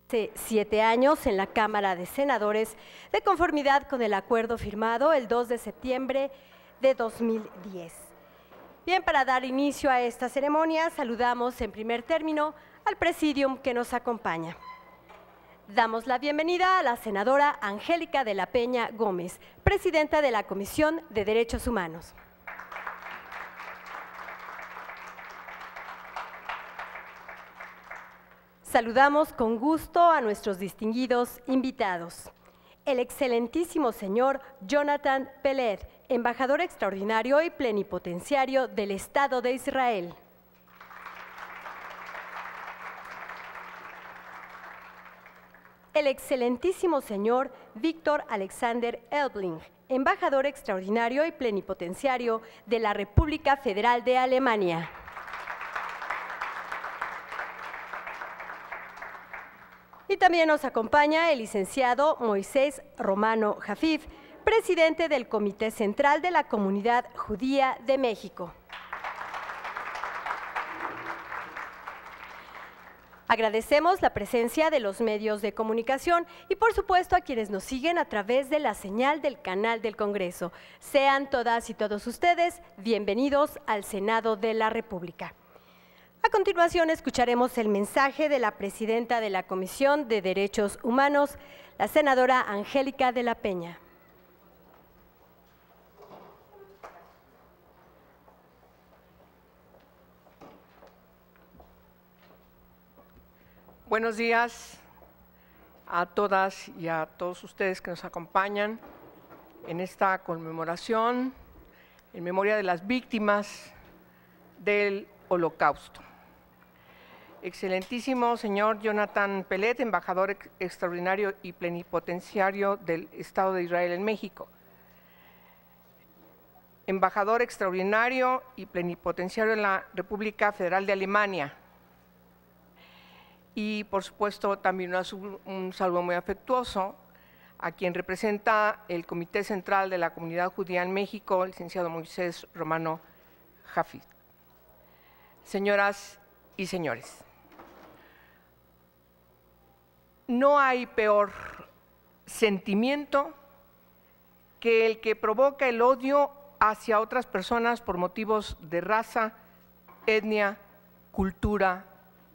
Hace 7 años en la Cámara de Senadores, de conformidad con el acuerdo firmado el 2 de septiembre de 2010. Bien, para dar inicio a esta ceremonia, saludamos en primer término al Presidium que nos acompaña. Damos la bienvenida a la senadora Angélica de la Peña Gómez, presidenta de la Comisión de Derechos Humanos. Saludamos con gusto a nuestros distinguidos invitados. El excelentísimo señor Jonathan Peled, embajador extraordinario y plenipotenciario del Estado de Israel. El excelentísimo señor Víctor Alexander Elbling, embajador extraordinario y plenipotenciario de la República Federal de Alemania. Y también nos acompaña el licenciado Moisés Romano Jafif, presidente del Comité Central de la Comunidad Judía de México. Agradecemos la presencia de los medios de comunicación y, por supuesto, a quienes nos siguen a través de la señal del canal del Congreso. Sean todas y todos ustedes bienvenidos al Senado de la República. A continuación, escucharemos el mensaje de la presidenta de la Comisión de Derechos Humanos, la senadora Angélica de la Peña. Buenos días a todas y a todos ustedes que nos acompañan en esta conmemoración en memoria de las víctimas del Holocausto. Excelentísimo señor Jonathan Peled, embajador extraordinario y plenipotenciario del Estado de Israel en México. Embajador extraordinario y plenipotenciario en la República Federal de Alemania. Y, por supuesto, también un saludo muy afectuoso a quien representa el Comité Central de la Comunidad Judía en México, el licenciado Moisés Romano Jafif. Señoras y señores, no hay peor sentimiento que el que provoca el odio hacia otras personas por motivos de raza, etnia, cultura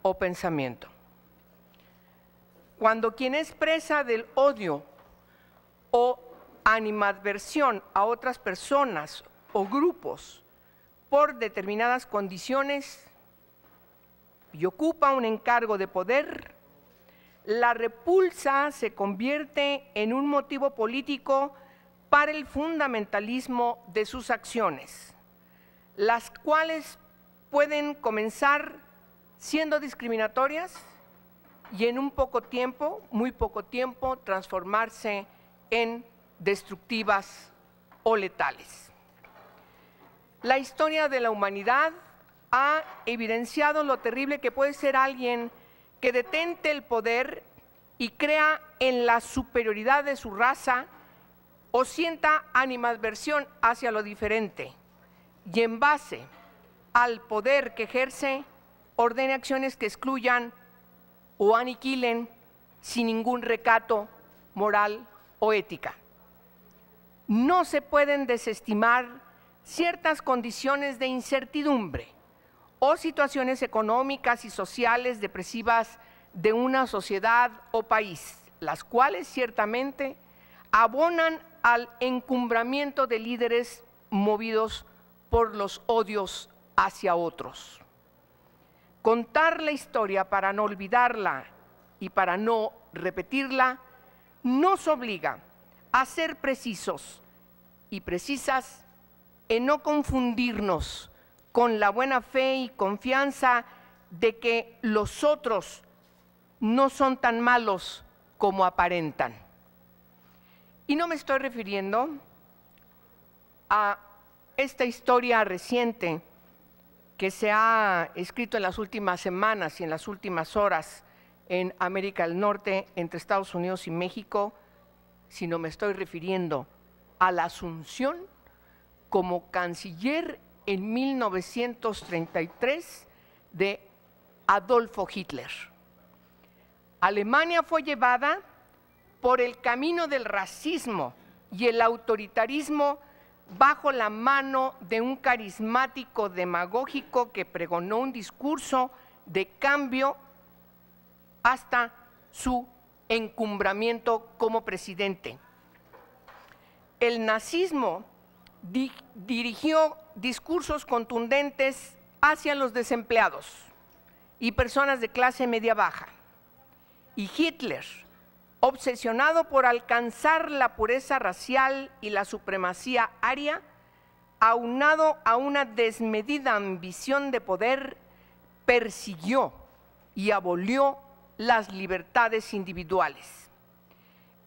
o pensamiento. Cuando quien es presa del odio o animadversión a otras personas o grupos por determinadas condiciones y ocupa un encargo de poder, la repulsa se convierte en un motivo político para el fundamentalismo de sus acciones, las cuales pueden comenzar siendo discriminatorias y en un poco tiempo, muy poco tiempo, transformarse en destructivas o letales. La historia de la humanidad ha evidenciado lo terrible que puede ser alguien que detente el poder y crea en la superioridad de su raza o sienta animadversión hacia lo diferente y en base al poder que ejerce ordene acciones que excluyan o aniquilen sin ningún recato moral o ética. No se pueden desestimar ciertas condiciones de incertidumbre o situaciones económicas y sociales depresivas de una sociedad o país, las cuales ciertamente abonan al encumbramiento de líderes movidos por los odios hacia otros. Contar la historia para no olvidarla y para no repetirla nos obliga a ser precisos y precisas en no confundirnos con la buena fe y confianza de que los otros no son tan malos como aparentan. Y no me estoy refiriendo a esta historia reciente que se ha escrito en las últimas semanas y en las últimas horas en América del Norte, entre Estados Unidos y México, sino me estoy refiriendo a la asunción como canciller en 1933 de Adolfo Hitler. Alemania fue llevada por el camino del racismo y el autoritarismo bajo la mano de un carismático demagógico que pregonó un discurso de cambio hasta su encumbramiento como presidente. El nazismo dirigió discursos contundentes hacia los desempleados y personas de clase media-baja. Y Hitler, obsesionado por alcanzar la pureza racial y la supremacía aria, aunado a una desmedida ambición de poder, persiguió y abolió las libertades individuales.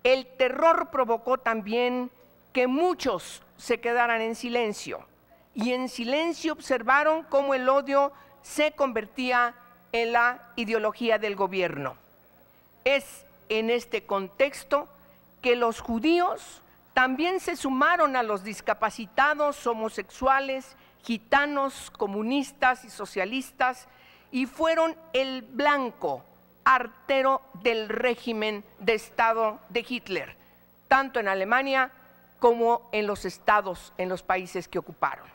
El terror provocó también que muchos se quedaran en silencio, y en silencio observaron cómo el odio se convertía en la ideología del gobierno. Es en este contexto que los judíos también se sumaron a los discapacitados, homosexuales, gitanos, comunistas y socialistas, y fueron el blanco artero del régimen de Estado de Hitler, tanto en Alemania como en los estados, en los países que ocuparon.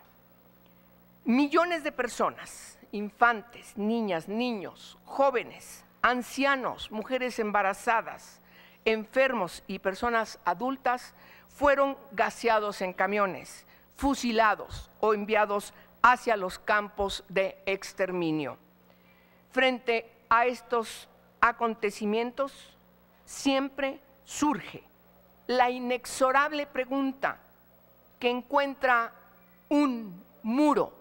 Millones de personas, infantes, niñas, niños, jóvenes, ancianos, mujeres embarazadas, enfermos y personas adultas fueron gaseados en camiones, fusilados o enviados hacia los campos de exterminio. Frente a estos acontecimientos, siempre surge la inexorable pregunta que encuentra un muro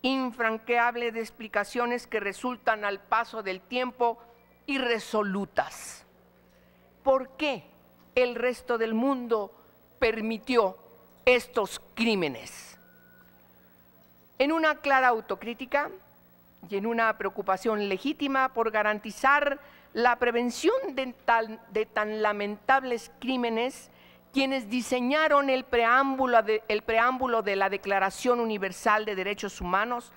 infranqueable de explicaciones que resultan al paso del tiempo irresolutas. ¿Por qué el resto del mundo permitió estos crímenes? En una clara autocrítica y en una preocupación legítima por garantizar la prevención de tan lamentables crímenes, quienes diseñaron el preámbulo de la Declaración Universal de Derechos Humanos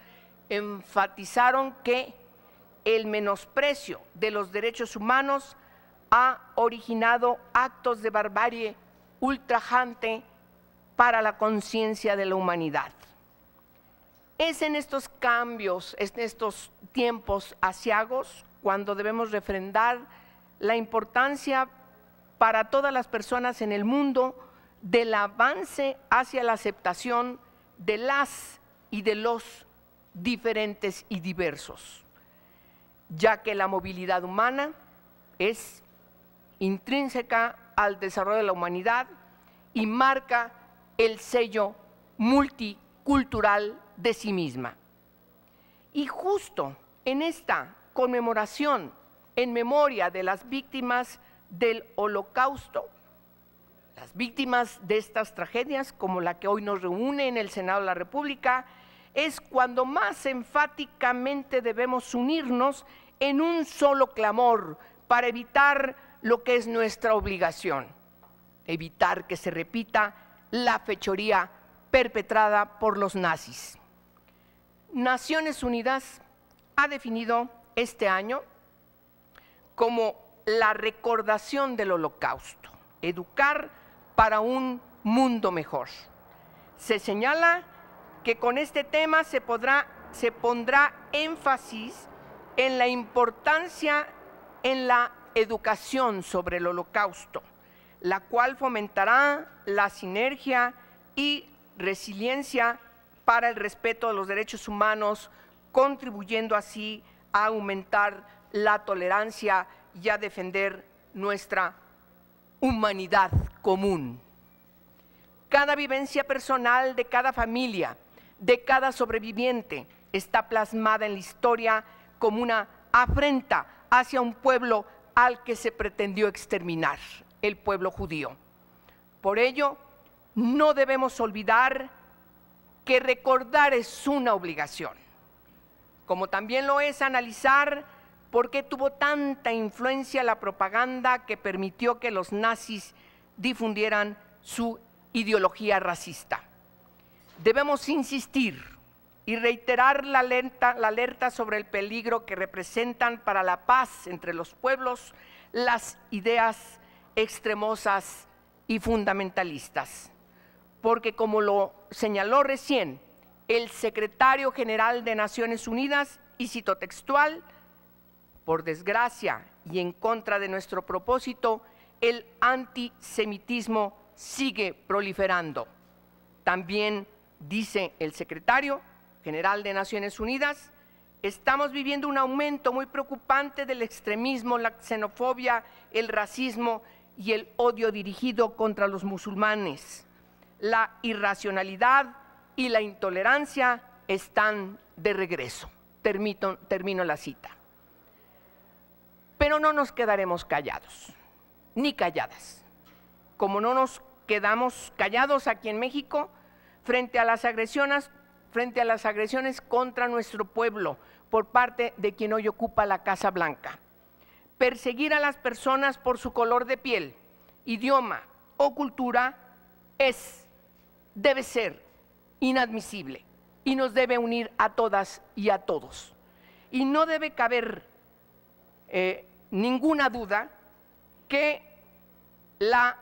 enfatizaron que el menosprecio de los derechos humanos ha originado actos de barbarie ultrajante para la conciencia de la humanidad. Es en estos cambios, en estos tiempos aciagos, cuando debemos refrendar la importancia para todas las personas en el mundo del avance hacia la aceptación de las y de los diferentes y diversos, ya que la movilidad humana es intrínseca al desarrollo de la humanidad y marca el sello multicultural de sí misma. Y justo en esta conmemoración en memoria de las víctimas del Holocausto, las víctimas de estas tragedias, como la que hoy nos reúne en el Senado de la República, es cuando más enfáticamente debemos unirnos en un solo clamor para evitar lo que es nuestra obligación, evitar que se repita la fechoría perpetrada por los nazis. Naciones Unidas ha definido este año como la recordación del Holocausto, educar para un mundo mejor. Se señala que con este tema se pondrá énfasis en la importancia en la educación sobre el Holocausto, la cual fomentará la sinergia y resiliencia para el respeto de los derechos humanos, contribuyendo así a aumentar la tolerancia y a defender nuestra humanidad común. Cada vivencia personal de cada familia, de cada sobreviviente, está plasmada en la historia como una afrenta hacia un pueblo al que se pretendió exterminar, el pueblo judío. Por ello, no debemos olvidar que recordar es una obligación, como también lo es analizar por qué tuvo tanta influencia la propaganda que permitió que los nazis difundieran su ideología racista. Debemos insistir y reiterar la alerta sobre el peligro que representan para la paz entre los pueblos las ideas extremosas y fundamentalistas. Porque como lo señaló recién el secretario general de Naciones Unidas, y cito textual, por desgracia y en contra de nuestro propósito, el antisemitismo sigue proliferando. También dice el secretario general de Naciones Unidas, estamos viviendo un aumento muy preocupante del extremismo, la xenofobia, el racismo y el odio dirigido contra los musulmanes. La irracionalidad y la intolerancia están de regreso. Termino la cita. Pero no nos quedaremos callados, ni calladas. Como no nos quedamos callados aquí en México frente a las agresiones contra nuestro pueblo por parte de quien hoy ocupa la Casa Blanca. Perseguir a las personas por su color de piel, idioma o cultura debe ser inadmisible y nos debe unir a todas y a todos. Y no debe caber ninguna duda que la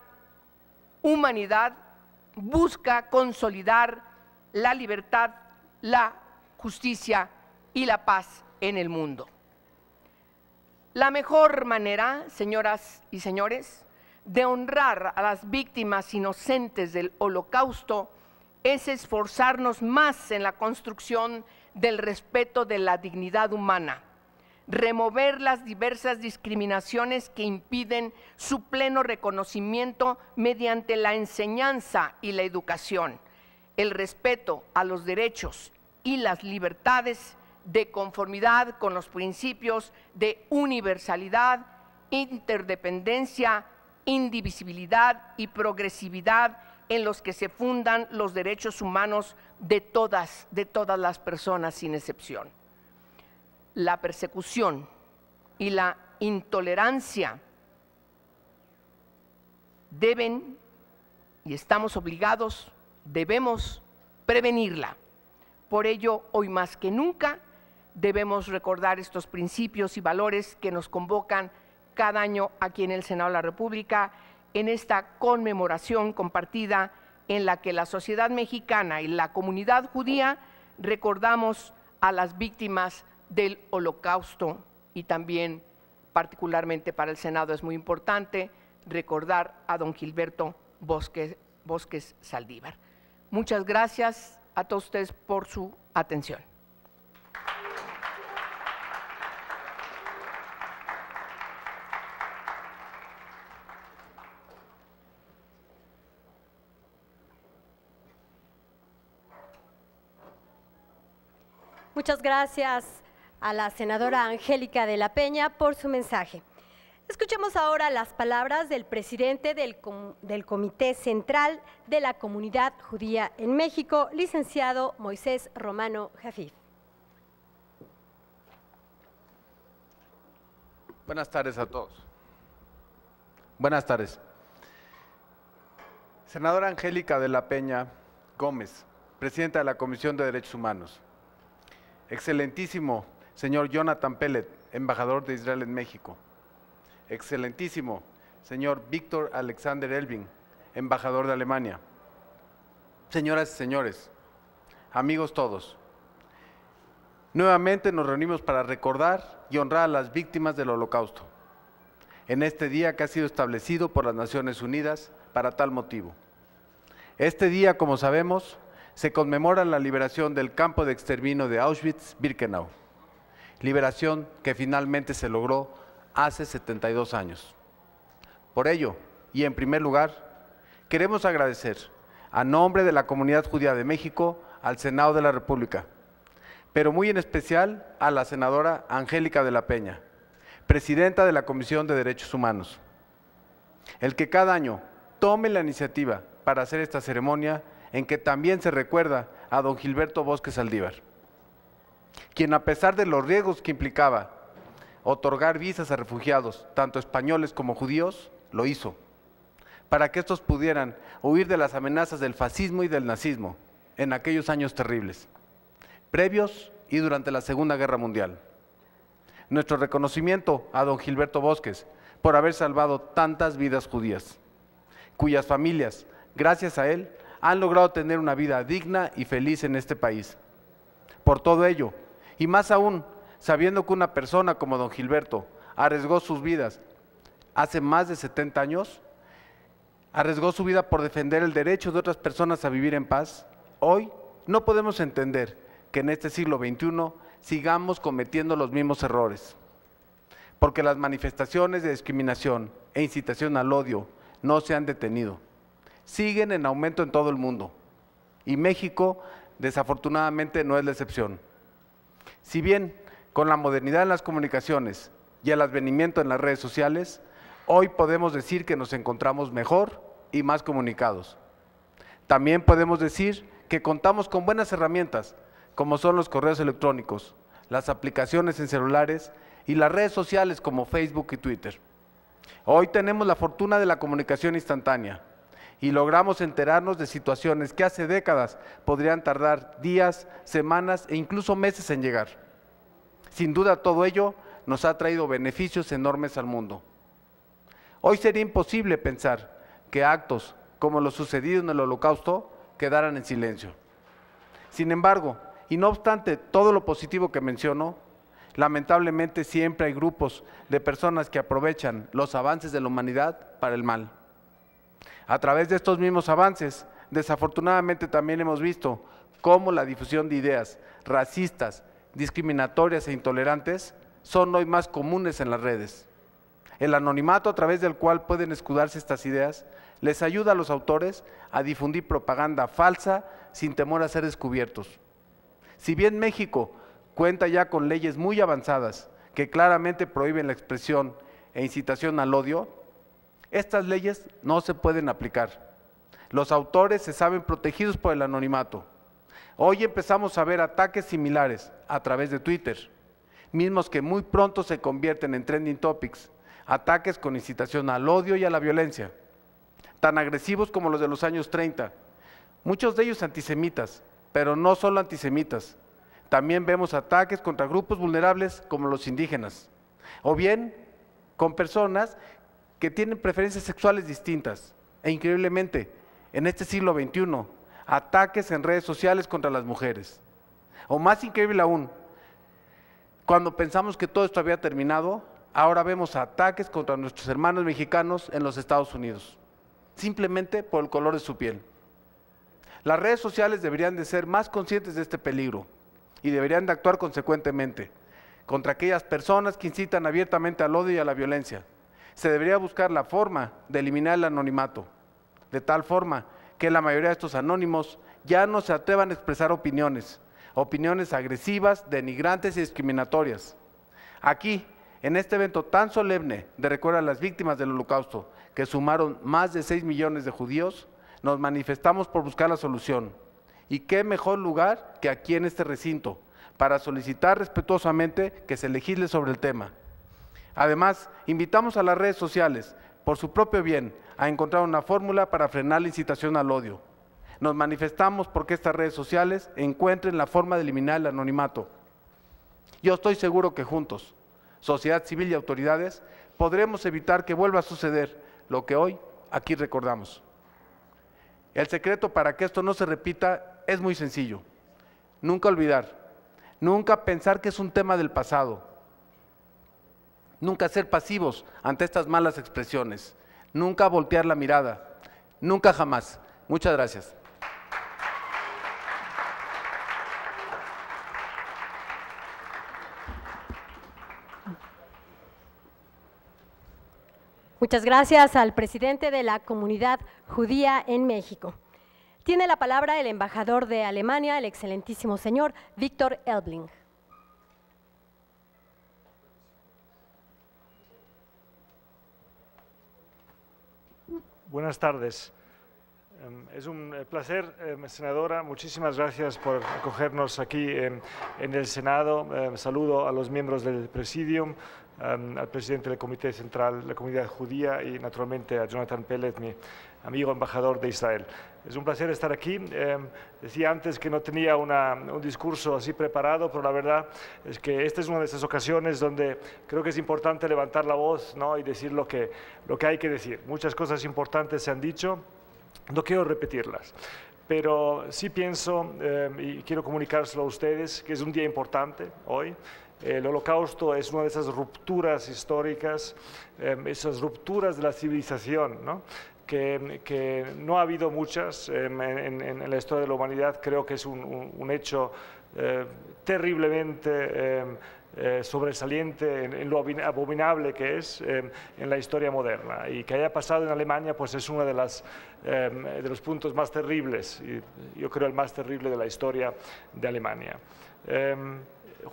humanidad busca consolidar la libertad, la justicia y la paz en el mundo. La mejor manera, señoras y señores, de honrar a las víctimas inocentes del Holocausto es esforzarnos más en la construcción del respeto de la dignidad humana, remover las diversas discriminaciones que impiden su pleno reconocimiento mediante la enseñanza y la educación, el respeto a los derechos y las libertades de conformidad con los principios de universalidad, interdependencia, indivisibilidad y progresividad en los que se fundan los derechos humanos de todas las personas sin excepción. La persecución y la intolerancia deben, y estamos obligados, debemos prevenirla. Por ello, hoy más que nunca, debemos recordar estos principios y valores que nos convocan cada año aquí en el Senado de la República, en esta conmemoración compartida en la que la sociedad mexicana y la comunidad judía recordamos a las víctimas del Holocausto, y también particularmente para el Senado es muy importante recordar a don Gilberto Bosques Saldívar. Muchas gracias a todos ustedes por su atención. Muchas gracias a la senadora Angélica de la Peña por su mensaje. Escuchemos ahora las palabras del presidente del Comité Central de la Comunidad Judía en México, licenciado Moisés Romano Jafif. Buenas tardes a todos. Buenas tardes. Senadora Angélica de la Peña Gómez, presidenta de la Comisión de Derechos Humanos. Excelentísimo señor Jonathan Pellet, embajador de Israel en México. Excelentísimo señor Víctor Alexander Elving, embajador de Alemania. Señoras y señores, amigos todos, nuevamente nos reunimos para recordar y honrar a las víctimas del Holocausto, en este día que ha sido establecido por las Naciones Unidas para tal motivo. Este día, como sabemos, se conmemora la liberación del campo de exterminio de Auschwitz-Birkenau, liberación que finalmente se logró hace 72 años. Por ello, y en primer lugar, queremos agradecer a nombre de la Comunidad Judía de México al Senado de la República, pero muy en especial a la senadora Angélica de la Peña, presidenta de la Comisión de Derechos Humanos, el que cada año tome la iniciativa para hacer esta ceremonia en que también se recuerda a don Gilberto Bosques Saldívar, quien a pesar de los riesgos que implicaba otorgar visas a refugiados, tanto españoles como judíos, lo hizo, para que estos pudieran huir de las amenazas del fascismo y del nazismo en aquellos años terribles, previos y durante la Segunda Guerra Mundial. Nuestro reconocimiento a don Gilberto Bosques por haber salvado tantas vidas judías, cuyas familias, gracias a él, han logrado tener una vida digna y feliz en este país. Por todo ello, y más aún, sabiendo que una persona como don Gilberto arriesgó sus vidas hace más de 70 años, arriesgó su vida por defender el derecho de otras personas a vivir en paz, hoy no podemos entender que en este siglo XXI sigamos cometiendo los mismos errores. Porque las manifestaciones de discriminación e incitación al odio no se han detenido. Siguen en aumento en todo el mundo. Y México, desafortunadamente, no es la excepción. Si bien, con la modernidad en las comunicaciones y el advenimiento en las redes sociales, hoy podemos decir que nos encontramos mejor y más comunicados. También podemos decir que contamos con buenas herramientas, como son los correos electrónicos, las aplicaciones en celulares y las redes sociales como Facebook y Twitter. Hoy tenemos la fortuna de la comunicación instantánea y logramos enterarnos de situaciones que hace décadas podrían tardar días, semanas e incluso meses en llegar. Sin duda todo ello nos ha traído beneficios enormes al mundo. Hoy sería imposible pensar que actos como lo sucedido en el Holocausto quedaran en silencio. Sin embargo, y no obstante todo lo positivo que menciono, lamentablemente siempre hay grupos de personas que aprovechan los avances de la humanidad para el mal. A través de estos mismos avances, desafortunadamente también hemos visto cómo la difusión de ideas racistas, discriminatorias e intolerantes son hoy más comunes en las redes. El anonimato a través del cual pueden escudarse estas ideas les ayuda a los autores a difundir propaganda falsa sin temor a ser descubiertos. Si bien México cuenta ya con leyes muy avanzadas que claramente prohíben la expresión e incitación al odio, estas leyes no se pueden aplicar. Los autores se saben protegidos por el anonimato. Hoy empezamos a ver ataques similares a través de Twitter, mismos que muy pronto se convierten en trending topics, ataques con incitación al odio y a la violencia, tan agresivos como los de los años 30, muchos de ellos antisemitas, pero no solo antisemitas. También vemos ataques contra grupos vulnerables como los indígenas, o bien con personas que tienen preferencias sexuales distintas. E increíblemente, en este siglo XXI, ataques en redes sociales contra las mujeres. O más increíble aún, cuando pensamos que todo esto había terminado, ahora vemos ataques contra nuestros hermanos mexicanos en los Estados Unidos, simplemente por el color de su piel. Las redes sociales deberían de ser más conscientes de este peligro y deberían de actuar consecuentemente contra aquellas personas que incitan abiertamente al odio y a la violencia. Se debería buscar la forma de eliminar el anonimato, de tal forma que la mayoría de estos anónimos ya no se atrevan a expresar opiniones agresivas, denigrantes y discriminatorias. Aquí, en este evento tan solemne de recuerdo a las víctimas del Holocausto, que sumaron más de 6 millones de judíos, nos manifestamos por buscar la solución. Y qué mejor lugar que aquí en este recinto, para solicitar respetuosamente que se legisle sobre el tema. Además, invitamos a las redes sociales, por su propio bien, a encontrar una fórmula para frenar la incitación al odio. Nos manifestamos porque estas redes sociales encuentren la forma de eliminar el anonimato. Yo estoy seguro que juntos, sociedad civil y autoridades, podremos evitar que vuelva a suceder lo que hoy aquí recordamos. El secreto para que esto no se repita es muy sencillo. Nunca olvidar, nunca pensar que es un tema del pasado, nunca ser pasivos ante estas malas expresiones, nunca voltear la mirada, nunca jamás. Muchas gracias. Muchas gracias al presidente de la comunidad judía en México. Tiene la palabra el embajador de Alemania, el excelentísimo señor Viktor Elbling. Buenas tardes. Es un placer, senadora. Muchísimas gracias por acogernos aquí en el Senado. Saludo a los miembros del Presidium, al presidente del Comité Central de la Comunidad Judía y naturalmente a Jonathan Peled, mi amigo embajador de Israel. Es un placer estar aquí. Decía antes que no tenía un discurso así preparado, pero la verdad es que esta es una de esas ocasiones donde creo que es importante levantar la voz, ¿no?, y decir lo que hay que decir. Muchas cosas importantes se han dicho, no quiero repetirlas. Pero sí pienso, y quiero comunicárselo a ustedes, que es un día importante hoy. El Holocausto es una de esas rupturas históricas, esas rupturas de la civilización, ¿no?, que no ha habido muchas en la historia de la humanidad. Creo que es un hecho terriblemente sobresaliente en lo abominable que es en la historia moderna, y que haya pasado en Alemania pues es uno de los puntos más terribles, y yo creo el más terrible de la historia de Alemania.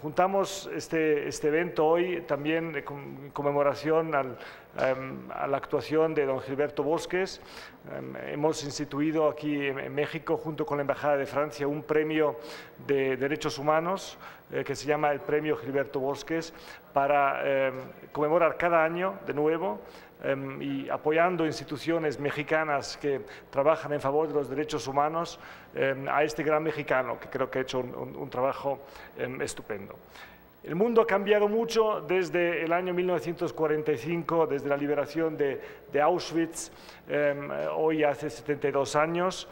Juntamos este evento hoy también en conmemoración a la actuación de don Gilberto Bosques. Hemos instituido aquí en México, junto con la Embajada de Francia, un premio de derechos humanos que se llama el Premio Gilberto Bosques, para conmemorar cada año de nuevo, y apoyando instituciones mexicanas que trabajan en favor de los derechos humanos, a este gran mexicano que creo que ha hecho un trabajo estupendo. El mundo ha cambiado mucho desde el año 1945, desde la liberación de Auschwitz, hoy hace 72 años.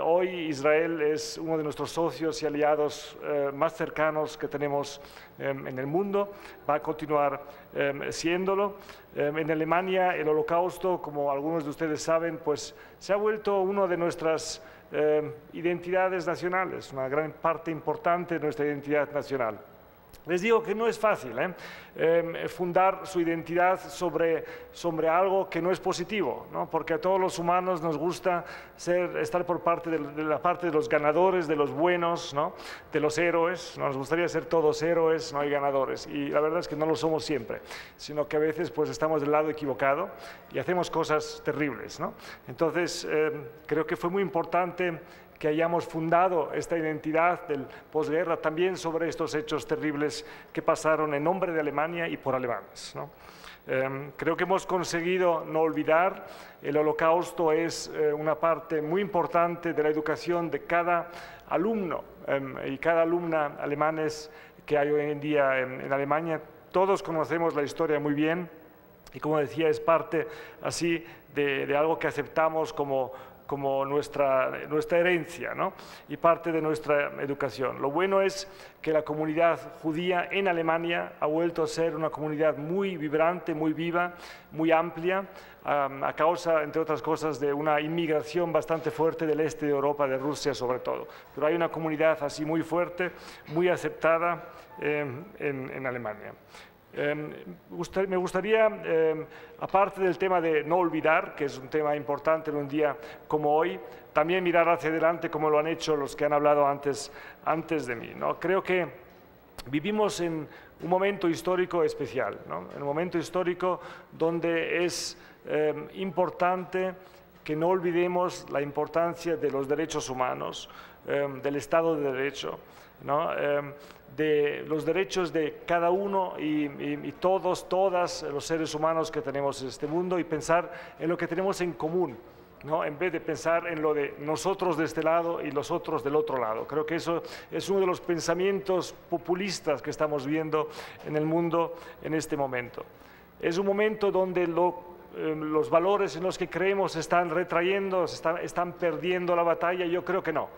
Hoy Israel es uno de nuestros socios y aliados más cercanos que tenemos en el mundo, va a continuar siéndolo. En Alemania el Holocausto, como algunos de ustedes saben, pues se ha vuelto una de nuestras identidades nacionales, una gran parte importante de nuestra identidad nacional. Les digo que no es fácil fundar su identidad sobre algo que no es positivo, ¿no?, porque a todos los humanos nos gusta estar por parte de la parte de los ganadores, de los buenos, ¿no?, de los héroes. Nos gustaría ser todos héroes, no hay ganadores, y la verdad es que no lo somos siempre, sino que a veces pues estamos del lado equivocado y hacemos cosas terribles, ¿no? Entonces creo que fue muy importante que hayamos fundado esta identidad del posguerra también sobre estos hechos terribles que pasaron en nombre de Alemania y por alemanes, ¿no? Creo que hemos conseguido no olvidar. El Holocausto es una parte muy importante de la educación de cada alumno y cada alumna alemanes que hay hoy en día en Alemania. Todos conocemos la historia muy bien y, como decía, es parte así de algo que aceptamos como nuestra herencia, ¿no?, y parte de nuestra educación. Lo bueno es que la comunidad judía en Alemania ha vuelto a ser una comunidad muy vibrante, muy viva, muy amplia, a causa, entre otras cosas, de una inmigración bastante fuerte del este de Europa, de Rusia sobre todo. Pero hay una comunidad así muy fuerte, muy aceptada en Alemania. Me gustaría, aparte del tema de no olvidar, que es un tema importante en un día como hoy, también mirar hacia adelante, como lo han hecho los que han hablado antes de mí, ¿no? Creo que vivimos en un momento histórico especial, ¿no?, en un momento histórico donde es importante que no olvidemos la importancia de los derechos humanos, del Estado de Derecho, ¿no?, de los derechos de cada uno y todas los seres humanos que tenemos en este mundo, y pensar en lo que tenemos en común, ¿no?, en vez de pensar en lo de nosotros de este lado y los otros del otro lado. Creo que eso es uno de los pensamientos populistas que estamos viendo en el mundo en este momento. Es un momento donde los valores en los que creemos se están retrayendo, están perdiendo la batalla. Yo creo que no.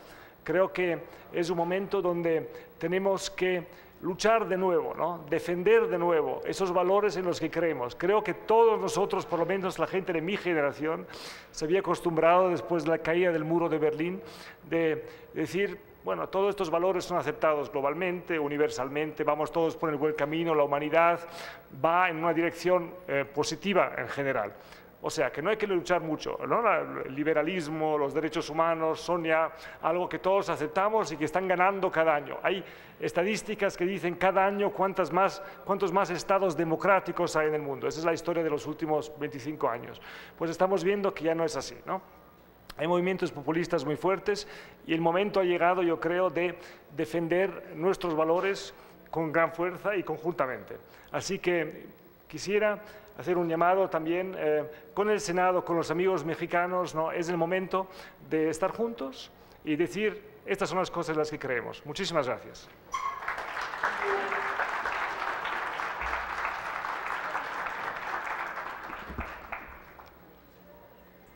Creo que es un momento donde tenemos que luchar de nuevo, ¿no?, defender de nuevo esos valores en los que creemos. Creo que todos nosotros, por lo menos la gente de mi generación, se había acostumbrado después de la caída del muro de Berlín de decir, bueno, todos estos valores son aceptados globalmente, universalmente, vamos todos por el buen camino, la humanidad va en una dirección positiva en general. O sea, que no hay que luchar mucho, ¿no? El liberalismo, los derechos humanos son ya algo que todos aceptamos y que están ganando cada año. Hay estadísticas que dicen cada año cuántos más estados democráticos hay en el mundo. Esa es la historia de los últimos 25 años. Pues estamos viendo que ya no es así, ¿no? Hay movimientos populistas muy fuertes y el momento ha llegado, yo creo, de defender nuestros valores con gran fuerza y conjuntamente. Así que Quisiera hacer un llamado también con el Senado, con los amigos mexicanos, ¿no? Es el momento de estar juntos y decir, estas son las cosas en las que creemos. Muchísimas gracias.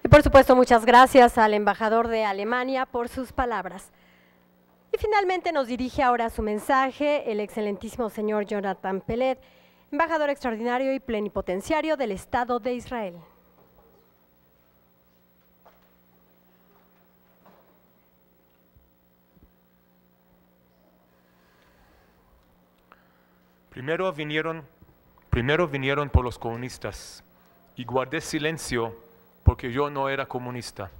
Y por supuesto, muchas gracias al embajador de Alemania por sus palabras. Y finalmente nos dirige ahora su mensaje el excelentísimo señor Jonathan Peled, embajador extraordinario y plenipotenciario del Estado de Israel. Primero vinieron por los comunistas y guardé silencio porque yo no era comunista.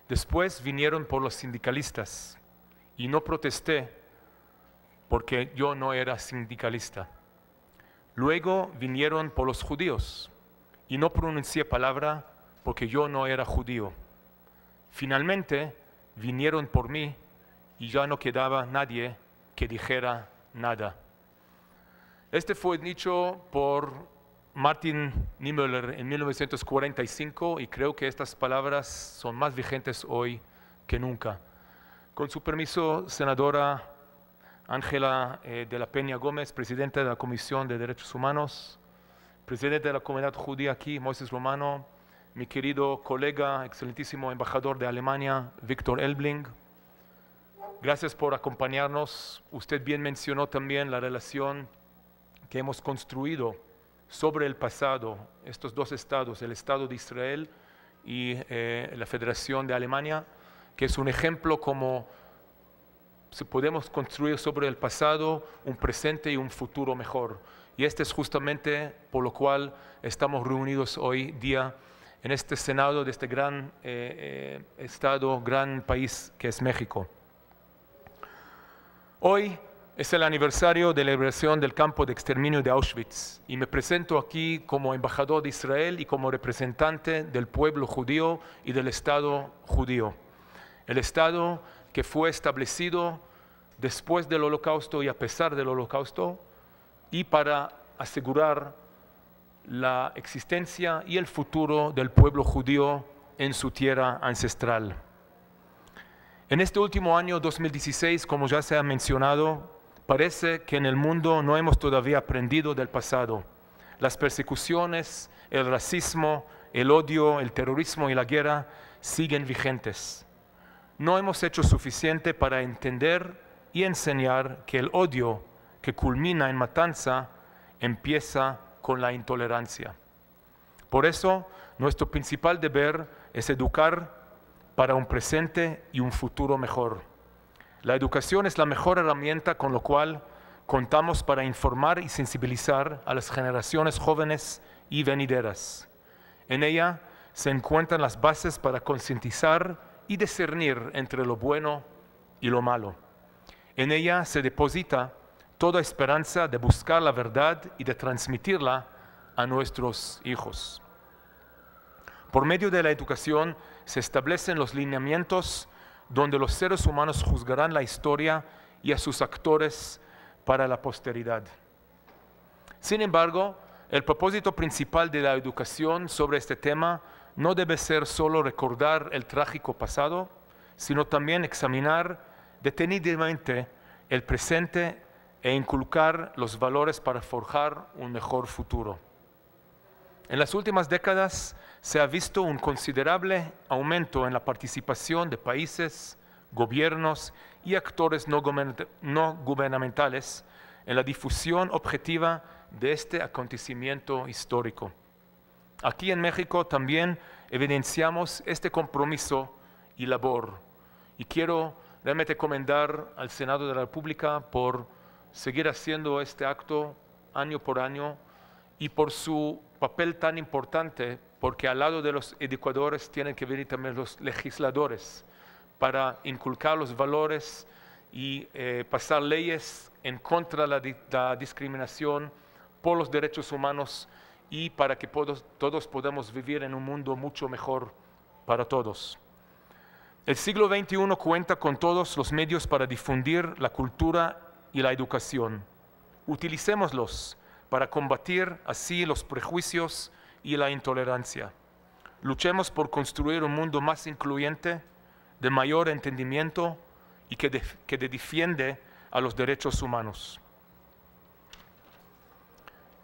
Después vinieron por los sindicalistas y no protesté porque yo no era sindicalista. Luego vinieron por los judíos y no pronuncié palabra porque yo no era judío. Finalmente vinieron por mí y ya no quedaba nadie que dijera nada. Este fue dicho por Martin Niemöller en 1945 y creo que estas palabras son más vigentes hoy que nunca. Con su permiso, senadora Ángela de la Peña Gómez, presidenta de la Comisión de Derechos Humanos, presidente de la comunidad judía aquí, Moisés Romano, mi querido colega, excelentísimo embajador de Alemania, Víctor Elbling. Gracias por acompañarnos. Usted bien mencionó también la relación que hemos construido sobre el pasado, estos dos estados, el Estado de Israel y la Federación de Alemania, que es un ejemplo como si podemos construir sobre el pasado un presente y un futuro mejor. Y este es justamente por lo cual estamos reunidos hoy día en este Senado de este gran estado, gran país que es México. Hoy es el aniversario de la liberación del campo de exterminio de Auschwitz y me presento aquí como embajador de Israel y como representante del pueblo judío y del Estado judío. El Estado que fue establecido después del Holocausto y a pesar del Holocausto y para asegurar la existencia y el futuro del pueblo judío en su tierra ancestral. En este último año 2016, como ya se ha mencionado, parece que en el mundo no hemos todavía aprendido del pasado. Las persecuciones, el racismo, el odio, el terrorismo y la guerra siguen vigentes. No hemos hecho suficiente para entender y enseñar que el odio que culmina en matanza empieza con la intolerancia. Por eso, nuestro principal deber es educar para un presente y un futuro mejor. La educación es la mejor herramienta con la cual contamos para informar y sensibilizar a las generaciones jóvenes y venideras. En ella se encuentran las bases para concientizar y discernir entre lo bueno y lo malo. En ella se deposita toda esperanza de buscar la verdad y de transmitirla a nuestros hijos. Por medio de la educación se establecen los lineamientos donde los seres humanos juzgarán la historia y a sus actores para la posteridad. Sin embargo, el propósito principal de la educación sobre este tema no debe ser solo recordar el trágico pasado, sino también examinar detenidamente el presente e inculcar los valores para forjar un mejor futuro. En las últimas décadas se ha visto un considerable aumento en la participación de países, gobiernos y actores no gubernamentales en la difusión objetiva de este acontecimiento histórico. Aquí en México también evidenciamos este compromiso y labor. Y quiero realmente recomendar al Senado de la República por seguir haciendo este acto año por año y por su papel tan importante, porque al lado de los educadores tienen que venir también los legisladores para inculcar los valores y pasar leyes en contra de la discriminación por los derechos humanos y para que todos podamos vivir en un mundo mucho mejor para todos. El siglo XXI cuenta con todos los medios para difundir la cultura y la educación. Utilicémoslos para combatir así los prejuicios y la intolerancia. Luchemos por construir un mundo más incluyente, de mayor entendimiento y que defiende a los derechos humanos.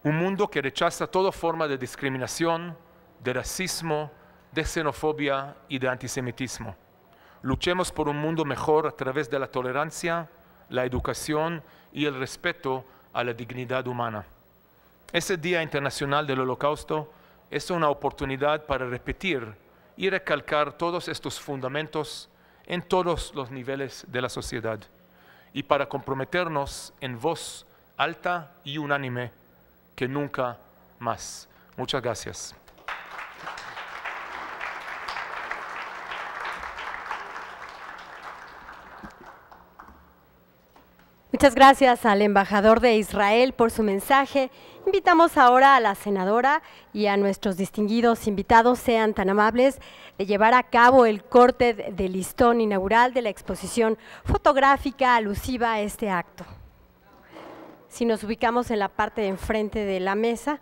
Un mundo que rechaza toda forma de discriminación, de racismo, de xenofobia y de antisemitismo. Luchemos por un mundo mejor a través de la tolerancia, la educación y el respeto a la dignidad humana. Ese Día Internacional del Holocausto es una oportunidad para repetir y recalcar todos estos fundamentos en todos los niveles de la sociedad y para comprometernos en voz alta y unánime que nunca más. Muchas gracias. Muchas gracias al embajador de Israel por su mensaje. Invitamos ahora a la senadora y a nuestros distinguidos invitados sean tan amables de llevar a cabo el corte del listón inaugural de la exposición fotográfica alusiva a este acto. Si nos ubicamos en la parte de enfrente de la mesa,